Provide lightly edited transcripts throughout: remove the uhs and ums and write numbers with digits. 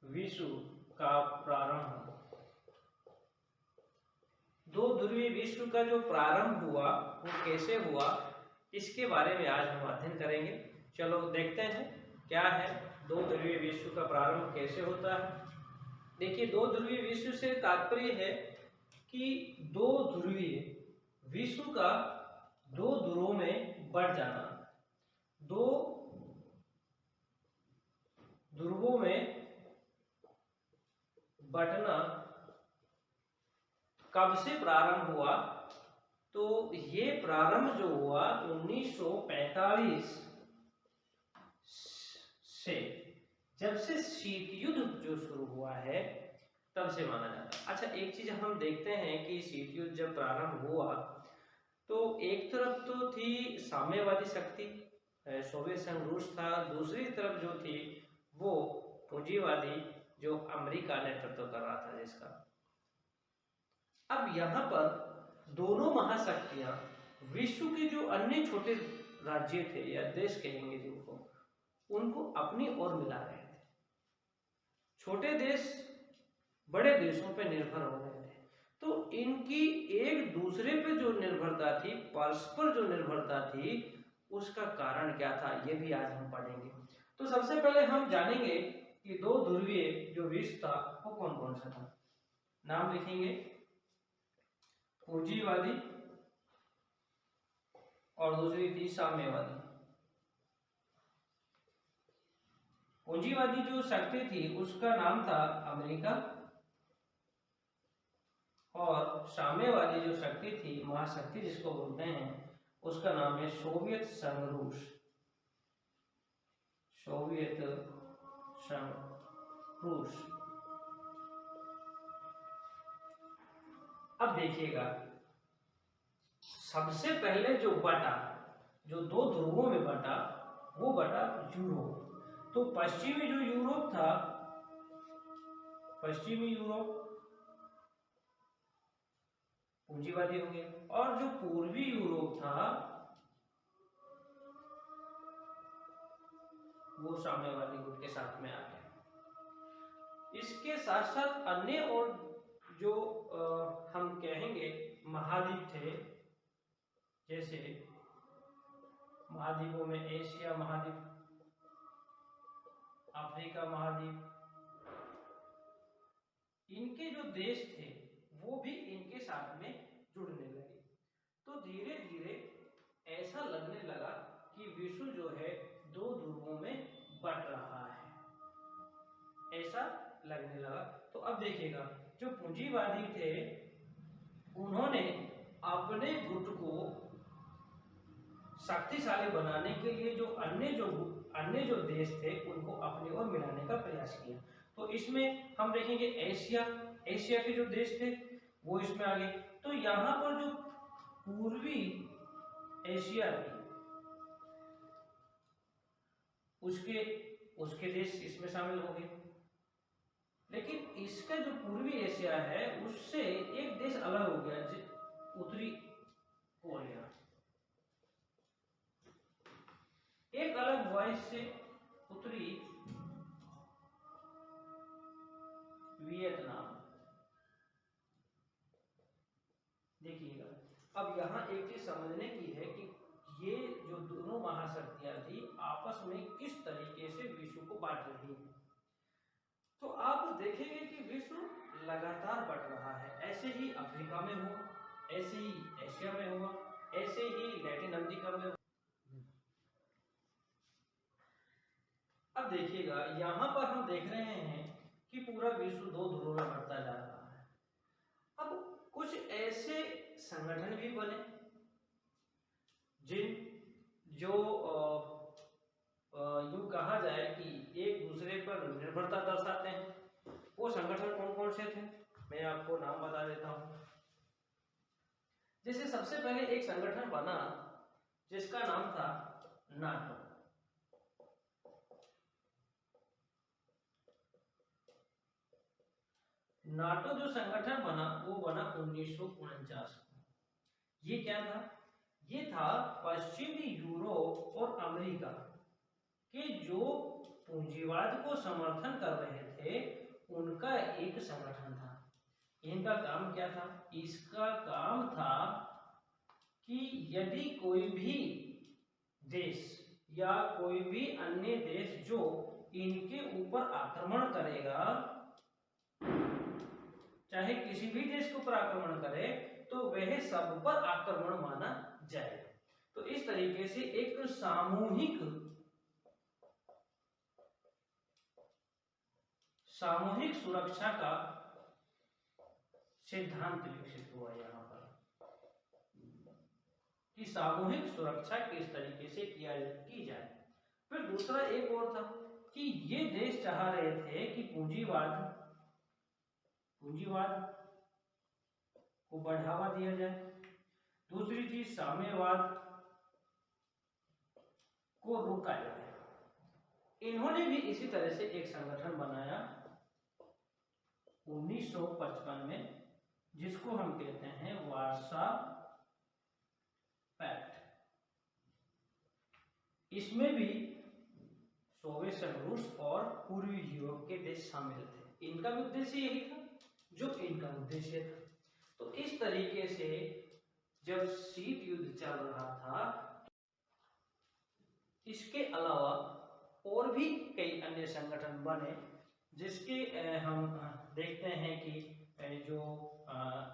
विश्व का प्रारंभ। दो ध्रुवीय विश्व का जो प्रारंभ हुआ वो कैसे हुआ, इसके बारे में आज हम अध्ययन करेंगे। चलो देखते हैं क्या है दो ध्रुवीय विश्व का प्रारंभ कैसे होता है। देखिए, दो ध्रुवीय विश्व से तात्पर्य है कि दो ध्रुवीय विश्व का दो ध्रुवों में बढ़ जाना, दो ध्रुवों में बंटना कब से प्रारंभ हुआ। तो ये प्रारंभ जो हुआ 1945 से, जब से शीत युद्ध जो शुरू हुआ है तब से माना जाता है। अच्छा, एक चीज हम देखते हैं कि शीत युद्ध जब प्रारंभ हुआ तो एक तरफ तो थी साम्यवादी शक्ति, सोवियत संघ रूस था, दूसरी तरफ जो थी वो पूंजीवादी जो अमेरिका नेतृत्व कर रहा था जिसका। अब यहाँ पर दोनों महाशक्तियां विश्व के जो अन्य छोटे राज्य थे या देश कहेंगे जिनको, उनको अपनी ओर मिला रहे थे। छोटे देश बड़े देशों पर निर्भर हो रहे थे, तो इनकी एक दूसरे पे जो निर्भरता थी, परस्पर जो निर्भरता थी, उसका कारण क्या था ये भी आज हम पढ़ेंगे। तो सबसे पहले हम जानेंगे कि दो ध्रुवीय जो विश्व था वो कौन कौन सा था। नाम लिखेंगे पूंजीवादी और दूसरी थी साम्यवादी। पूंजीवादी जो शक्ति थी उसका नाम था अमेरिका, और साम्यवादी जो शक्ति थी, महाशक्ति जिसको बोलते हैं, उसका नाम है सोवियत संघ रूस। सोवियत संघ रूस। अब देखिएगा, सबसे पहले जो बटा, जो दो ध्रुवों में बटा, वो बटा यूरोप। तो पश्चिमी जो यूरोप था, पश्चिमी यूरोप पूंजीवादी हो गया, और जो पूर्वी यूरोप था वो साम्यवादी गुट के साथ में आ गया। इसके साथ साथ अन्य और जो हम कहेंगे महाद्वीप थे, जैसे महाद्वीपों में एशिया महाद्वीप, अफ्रीका महाद्वीप, इनके जो देश थे वो भी इनके साथ में जुड़ने लगे। तो धीरे धीरे ऐसा लगने लगा कि विश्व जो है दो ध्रुवों में बंट रहा है, ऐसा लगने लगा। तो अब देखिएगा, जो पूंजीवादी थे उन्होंने अपने गुट को शक्तिशाली बनाने के लिए जो अन्य जो देश थे उनको अपनी ओर मिलाने का प्रयास किया। तो इसमें हम देखेंगे एशिया के जो देश थे वो इसमें आ गए। तो यहाँ पर जो पूर्वी एशिया थी उसके देश इसमें शामिल हो गए। लेकिन इसका जो पूर्वी एशिया है उससे एक देश अलग हो गया, उत्तरी कोरिया। एक अलग हुआ इससे, उत्तरी वियतनाम। देखिएगा, अब यहाँ एक चीज समझने की है कि ये जो दोनों महाशक्तियां थी आपस में किस तरीके से विश्व को बांट रही है। तो आप देखेंगे कि विश्व लगातार बढ़ रहा है। ऐसे ही अफ्रीका में हुआ, ऐसे ही एशिया में हुआ, ऐसे ही लैटिन अमेरिका में हुआ। अब देखिएगा, यहाँ पर हम देख रहे हैं कि पूरा विश्व दो ध्रुवों में बढ़ता जा रहा है। अब कुछ ऐसे संगठन भी बने जो यूं कहा जाए कि एक दूसरे पर निर्भरता दर्शाते हैं। वो संगठन कौन कौन से थे मैं आपको नाम बता देता हूं। जैसे सबसे पहले एक संगठन बना जिसका नाम था नाटो। नाटो जो संगठन बना वो बना 1949 में। ये क्या था? ये था पश्चिमी यूरोप और अमेरिका के जो पूंजीवाद को समर्थन कर रहे थे उनका एक संगठन था। इनका काम क्या था? इसका काम था कि यदि कोई भी देश या कोई भी अन्य देश जो इनके ऊपर आक्रमण करेगा, चाहे किसी भी देश के ऊपर आक्रमण करे, तो वह सब पर आक्रमण माना जाए। तो इस तरीके से एक सामूहिक सुरक्षा का सिद्धांत विकसित हुआ यहाँ पर कि सामूहिक सुरक्षा किस तरीके से की जाए। फिर दूसरा एक और था कि ये देश चाह रहे थे कि पूंजीवाद को बढ़ावा दिया जाए। दूसरी चीज, साम्यवाद को रोका जाए। इन्होंने भी इसी तरह से एक संगठन बनाया 1955 में, जिसको हम कहते हैं वार्सा पैक्ट। इसमें भी सोवियत संघ, रूस और पूर्वी यूरोप के देश शामिल थे। इनका भी उद्देश्य यही था जो इनका उद्देश्य था। तो इस तरीके से जब शीत युद्ध चल रहा था, इसके अलावा और भी कई अन्य संगठन बने, जिसके हम देखते हैं कि जो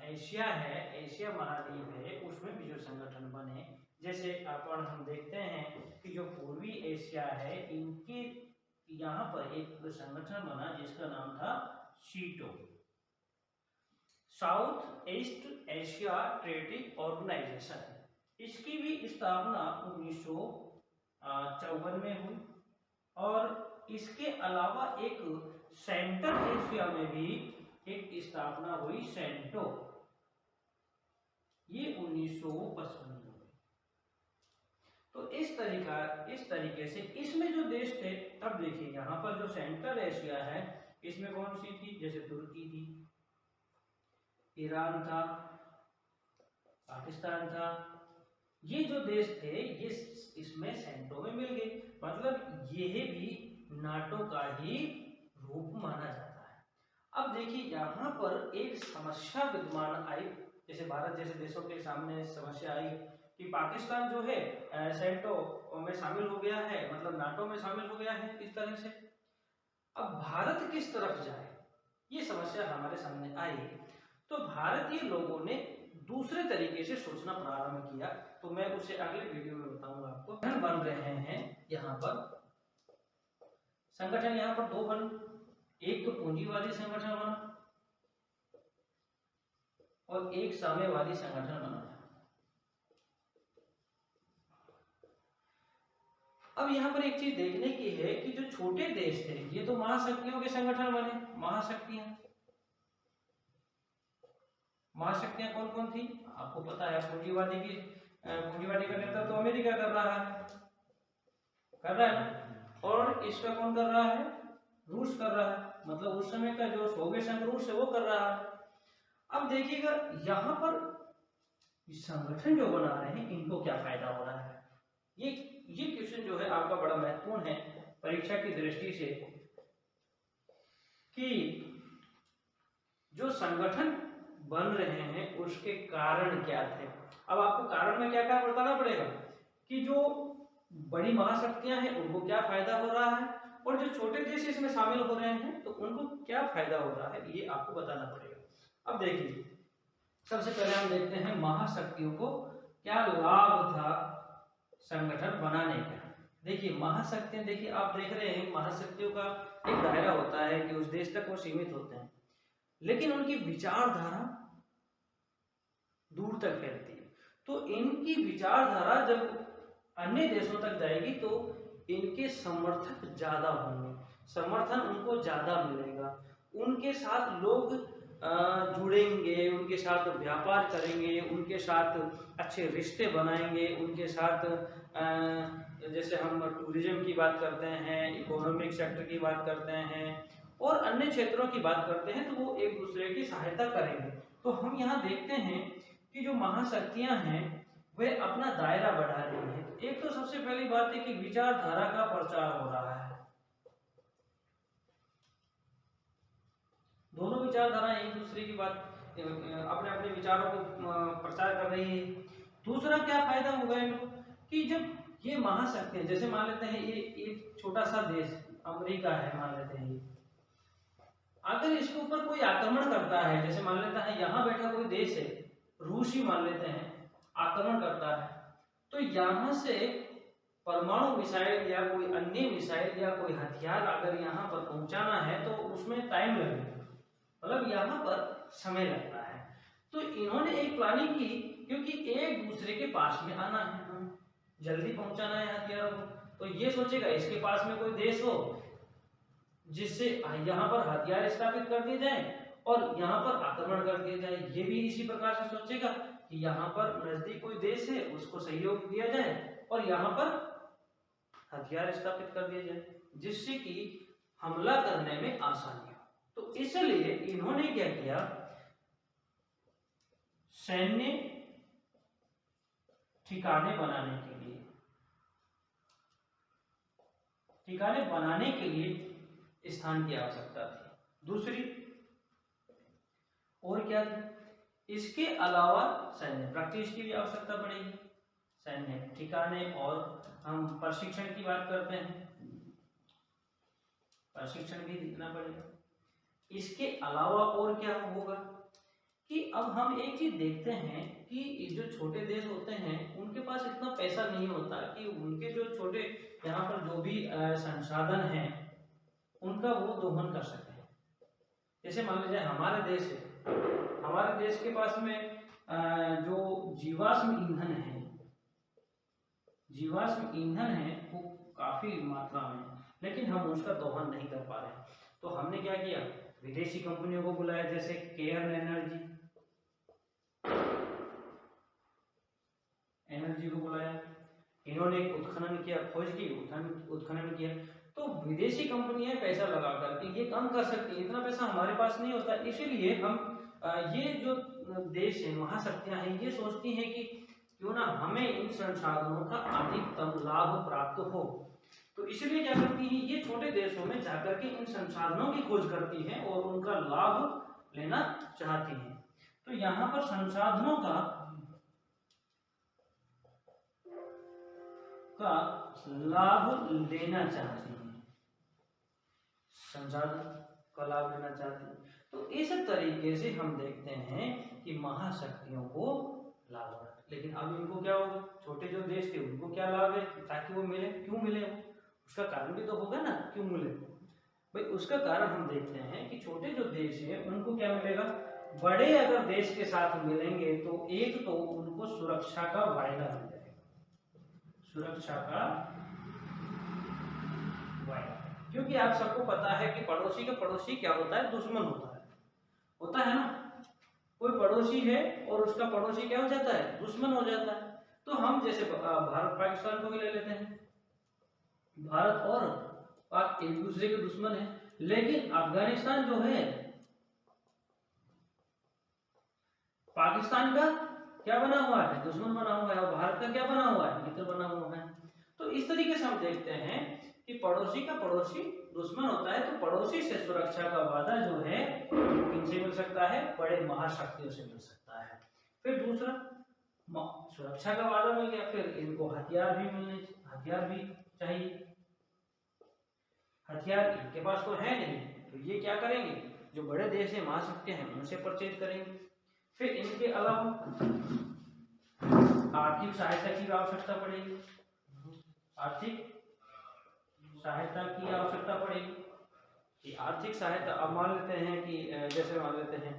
एशिया है, एशिया महाद्वीप है, उसमें भी जो संगठन बने, जैसे अपन हम देखते हैं कि जो पूर्वी एशिया है, इनके यहाँ पर एक संगठन बना जिसका नाम था शीटो, south east Asia trading organisation. इसकी भी स्थापना 1954 में हुई। और इसके अलावा एक सेंट्रल एशिया में भी एक स्थापना हुई, सेंटो, ये 1955 में हुई। तो इस तरीके से इसमें जो देश थे, अब देखिए यहाँ पर जो सेंट्रल एशिया है, इसमें कौन सी थी? जैसे तुर्की थी, ईरान था, पाकिस्तान था। ये जो देश थे ये इसमें सेंटो में मिल गए। मतलब यह भी नाटो का ही रूप माना जाता है। अब देखिए यहाँ पर एक समस्या विद्यमान आई, जैसे भारत जैसे देशों के सामने समस्या आई कि पाकिस्तान जो है सेंटो में शामिल हो गया है, मतलब नाटो में शामिल हो गया है इस तरह से। अब भारत किस तरफ जाए, ये समस्या हमारे सामने आई। तो भारतीय लोगों ने दूसरे तरीके से सोचना प्रारंभ किया, तो मैं उसे अगले वीडियो में बताऊंगा आपको। बन रहे हैं यहाँ पर संगठन, यहाँ पर दो बन, एक तो पूंजीवादी संगठन बना और एक साम्यवादी संगठन बना। अब यहाँ पर एक चीज देखने की है कि जो छोटे देश थे, ये तो महाशक्तियों के संगठन बने। महाशक्तियां कौन कौन थी आपको पता है। पूंजीवादी का नेतृत्व तो अमेरिका कर रहा है ना, और इसका कौन कर रहा है? रूस कर रहा है। मतलब उस समय का जो सोवियत संघ रूस है वो कर रहा है। अब देखिएगा यहाँ पर संगठन जो बना रहे हैं, इनको क्या फायदा हो रहा है? ये क्वेश्चन जो है आपका बड़ा महत्वपूर्ण है परीक्षा की दृष्टि से, कि जो संगठन बन रहे हैं उसके कारण क्या थे। अब आपको कारण में क्या क्या बताना पड़ेगा कि जो बड़ी महाशक्तियां हैं उनको क्या फायदा हो रहा है, और जो छोटे देश इसमें शामिल हो रहे हैं तो उनको क्या फायदा हो रहा है, ये आपको बताना पड़ेगा। अब देखिए सबसे पहले हम देखते हैं महाशक्तियों को क्या लाभ था संगठन बनाने का। देखिए महाशक्तियां, देखिए आप देख रहे हैं महाशक्तियों का एक दायरा होता है कि उस देश तक वो सीमित होते हैं, लेकिन उनकी विचारधारा दूर तक फैलती है। तो इनकी विचारधारा जब अन्य देशों तक जाएगी तो इनके समर्थक ज्यादा होंगे, समर्थन उनको ज्यादा मिलेगा, उनके साथ लोग जुड़ेंगे, उनके साथ व्यापार करेंगे, उनके साथ अच्छे रिश्ते बनाएंगे, उनके साथ जैसे हम टूरिज्म की बात करते हैं, इकोनॉमिक सेक्टर की बात करते हैं और अन्य क्षेत्रों की बात करते हैं, तो वो एक दूसरे की सहायता करेंगे। तो हम यहाँ देखते हैं कि जो महाशक्तियां हैं वे अपना दायरा बढ़ा रही हैं। एक तो सबसे पहली बात है कि विचारधारा का प्रचार हो रहा है, विचारधारा एक दूसरे की बात अपने अपने विचारों को प्रचार कर रही है। दूसरा क्या फायदा होगा इनको कि जब ये महाशक्तियां, जैसे मान लेते हैं ये एक छोटा सा देश अमेरिका है, मान लेते हैं ये, अगर इसके ऊपर कोई आक्रमण करता है, जैसे मान लेता है यहाँ बैठा कोई देश है, रूस ही मान लेते हैं, आक्रमण करता है, तो यहाँ से परमाणु मिसाइल या कोई अन्य मिसाइल या कोई हथियार अगर यहाँ पर पहुंचाना है तो उसमें टाइम लगेगा, मतलब यहाँ पर समय लगता है। तो इन्होंने एक प्लानिंग की, क्योंकि एक दूसरे के पास में आना है, जल्दी पहुंचाना है हथियारों को, तो ये सोचेगा इसके पास में कोई देश हो जिससे यहाँ पर हथियार स्थापित कर दिए जाए और यहाँ पर आक्रमण कर दिया जाए। ये भी इसी प्रकार से सोचेगा कि यहाँ पर नजदीक कोई देश है उसको सहयोग दिया जाए और यहाँ पर हथियार स्थापित कर दिया जाए, जिससे कि हमला करने में आसानी हो। तो इसलिए इन्होंने क्या किया, सैन्य ठिकाने बनाने के लिए स्थान की आवश्यकता थी। दूसरी और क्या थी, इसके अलावा सैन्य प्रैक्टिस की भी आवश्यकता पड़ेगी, सैन्य ठिकाने, और हम प्रशिक्षण की बात करते हैं, प्रशिक्षण भी दिखना पड़ेगा। इसके अलावा और क्या होगा कि अब हम एक चीज देखते हैं कि जो छोटे देश होते हैं उनके पास इतना पैसा नहीं होता कि उनके जो छोटे यहाँ पर जो भी संसाधन हैं उनका वो दोहन कर सके। जैसे मान लीजिए हमारे देश है, हमारे देश के पास में जो जीवाश्म ईंधन है वो काफी मात्रा में, लेकिन हम उसका दोहन नहीं कर पा रहे। तो हमने क्या किया, विदेशी कंपनियों को बुलाया, जैसे केयर्न एनर्जी को बुलाया, इन्होंने उत्खनन किया, खोज की, उत्खनन किया। तो विदेशी कंपनियां पैसा लगा करके ये काम कर सकती है, इतना पैसा हमारे पास नहीं होता। इसीलिए हम ये जो देश है, महाशक्तियां हैं, ये सोचती हैं कि क्यों ना हमें इन संसाधनों का अधिकतम लाभ प्राप्त हो। तो इसलिए क्या करती है, ये छोटे देशों में जाकर के इन संसाधनों की खोज करती हैं और उनका लाभ लेना चाहती हैं। तो यहाँ पर संसाधनों का लाभ लेना चाहती हैं, संसाधन का लाभ लेना चाहती हैं। तो इस तरीके से हम देखते हैं कि महाशक्तियों को लाभ हो। लेकिन अब इनको क्या होगा, छोटे जो देश थे उनको क्या लाभ है, ताकि वो मिले, क्यों मिले, उसका कारण भी तो होगा ना, क्यों मिले भाई। उसका कारण हम देखते हैं कि छोटे जो देश है उनको क्या मिलेगा, बड़े अगर देश के साथ मिलेंगे तो एक तो उनको सुरक्षा का वायदा मिल जाएगा, सुरक्षा का वायदा। क्योंकि आप सबको पता है कि पड़ोसी का पड़ोसी क्या होता है, दुश्मन होता है ना। कोई पड़ोसी है और उसका पड़ोसी क्या हो जाता है, दुश्मन हो जाता है। तो हम जैसे भारत पाकिस्तान को भी ले लेते हैं, भारत और पाक एक दूसरे के दुश्मन है, लेकिन अफगानिस्तान जो है पाकिस्तान का क्या बना हुआ है, दुश्मन बना हुआ है, और भारत का क्या बना हुआ है, मित्र बना हुआ है। तो इस तरीके से हम देखते हैं कि पड़ोसी का पड़ोसी दुश्मन होता है। तो पड़ोसी से सुरक्षा का वादा जो है किनसे मिल सकता है, बड़े महाशक्तियों से मिल सकता है। फिर दूसरा, सुरक्षा का वादा मिल गया, फिर इनको हथियार भी चाहिए। हथियार इनके पास तो है नहीं, तो ये क्या करेंगे, जो बड़े देश है, महाशक्तियां हैं, उनसे परचेज करेंगे। फिर इनके अलावा आर्थिक सहायता की आवश्यकता पड़ेगी, आर्थिक सहायता की आवश्यकता पड़ेगी। कि आर्थिक सहायता, अब मान लेते हैं कि जैसे मान लेते हैं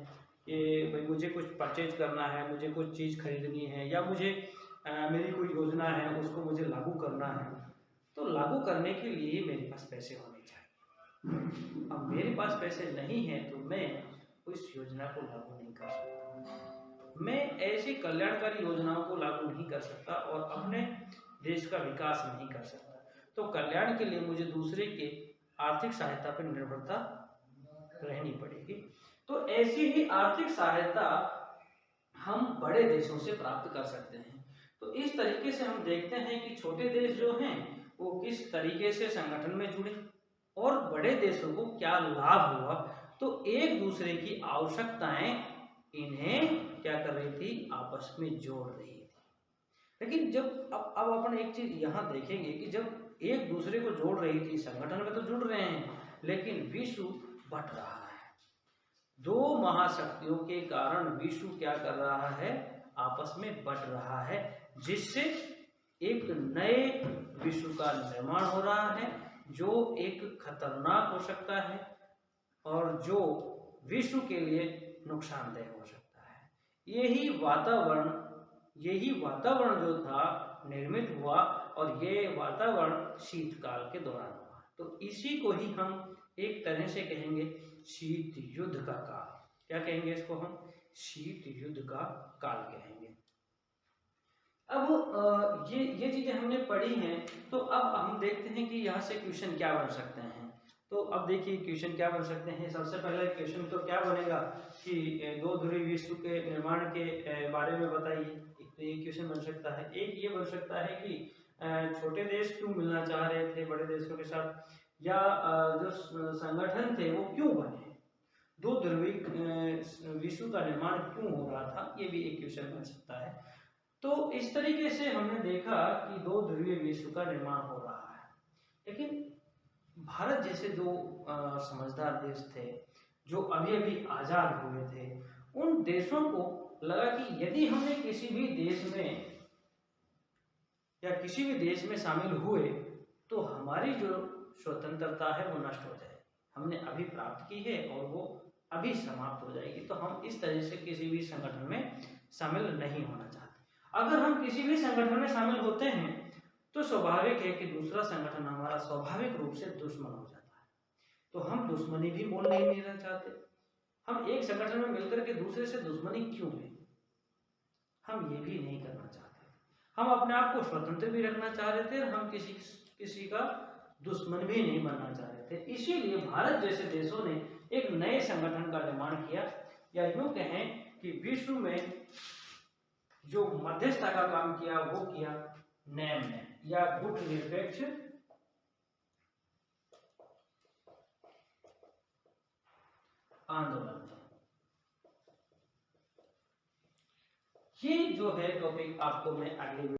कि भाई मुझे कुछ परचेज करना है, मुझे कुछ चीज़ खरीदनी है, या मुझे मेरी कोई योजना है उसको मुझे लागू करना है। तो लागू करने के लिए मेरे पास पैसे होने चाहिए। अब मेरे पास पैसे नहीं है तो मैं उस योजना को लागू नहीं कर सकता, मैं ऐसी कल्याणकारी योजनाओं को लागू नहीं कर सकता और अपने देश का विकास नहीं कर सकता। तो कल्याण के लिए मुझे दूसरे के आर्थिक सहायता पर निर्भरता रहनी पड़ेगी। तो ऐसी ही आर्थिक सहायता हम बड़े देशों से प्राप्त कर सकते हैं। तो इस तरीके से हम देखते हैं कि छोटे देश जो हैं वो किस तरीके से संगठन में जुड़े और बड़े देशों को क्या लाभ हुआ तो एक दूसरे की आवश्यकताएं इन्हें क्या कर रही थी, आपस में जोड़ रही थी। लेकिन जब अब अपन एक चीज यहाँ देखेंगे कि जब एक दूसरे को जोड़ रही थी, संगठन में तो जुड़ रहे हैं, लेकिन विश्व बट रहा है। दो महाशक्तियों के कारण विश्व क्या कर रहा है, आपस में बट रहा है, जिससे एक नए विश्व का निर्माण हो रहा है, जो एक खतरनाक हो सकता है और जो विश्व के लिए नुकसानदेह हो सकता है। यही वातावरण जो था निर्मित हुआ, और ये वातावरण शीतकाल के दौरान हुआ। तो इसी को ही हम एक तरह से कहेंगे शीत युद्ध का काल। क्या कहेंगे इसको हम, शीत युद्ध का काल कहेंगे। अब ये चीजें हमने पढ़ी हैं, तो अब हम देखते हैं कि यहाँ से क्वेश्चन क्या बन सकते हैं। तो अब देखिए क्वेश्चन क्या बन सकते हैं। सबसे पहले क्वेश्चन तो क्या बनेगा कि दो ध्रुवीय विश्व के निर्माण के बारे में बताइए। एक तो ये क्वेश्चन बन सकता है। एक ये बन सकता है कि छोटे देश क्यों मिलना चाह रहे थे बड़े देशों के साथ, या जो संगठन थे वो क्यों बने, दो ध्रुवीय विश्व का निर्माण क्यों हो रहा था, ये भी एक क्वेश्चन बन सकता है। तो इस तरीके से हमने देखा कि दो ध्रुवीय विश्व का निर्माण हो रहा है। लेकिन भारत जैसे जो समझदार देश थे, जो अभी अभी आजाद हुए थे, उन देशों को लगा कि यदि हमने किसी भी देश में या किसी भी देश में शामिल हुए तो हमारी जो स्वतंत्रता है वो नष्ट हो जाएगी। हमने अभी प्राप्त की है और वो अभी समाप्त हो जाएगी। तो हम इस तरह से किसी भी संगठन में शामिल नहीं होना चाहते। अगर हम किसी भी संगठन में शामिल होते हैं तो स्वाभाविक है कि दूसरा संगठन हमारा स्वाभाविक रूप से दुश्मन हो जाता है। तो हम दुश्मनी भी मोल नहीं लेना चाहते। हम एक संगठन में मिलकर के दूसरे से दुश्मनी क्यों लें, हम ये भी नहीं करना चाहते। हम अपने आप को स्वतंत्र भी रखना चाह रहे थे और हम किसी का दुश्मन भी नहीं बनना चाह रहे थे। इसीलिए भारत जैसे देशों ने एक नए संगठन का निर्माण किया, या यूं कहें कि विश्व में जो मध्यस्थता का काम किया वो किया नेम ने, या गुटनिरपेक्ष आंदोलन। ये जो है टॉपिक आपको मैं अगले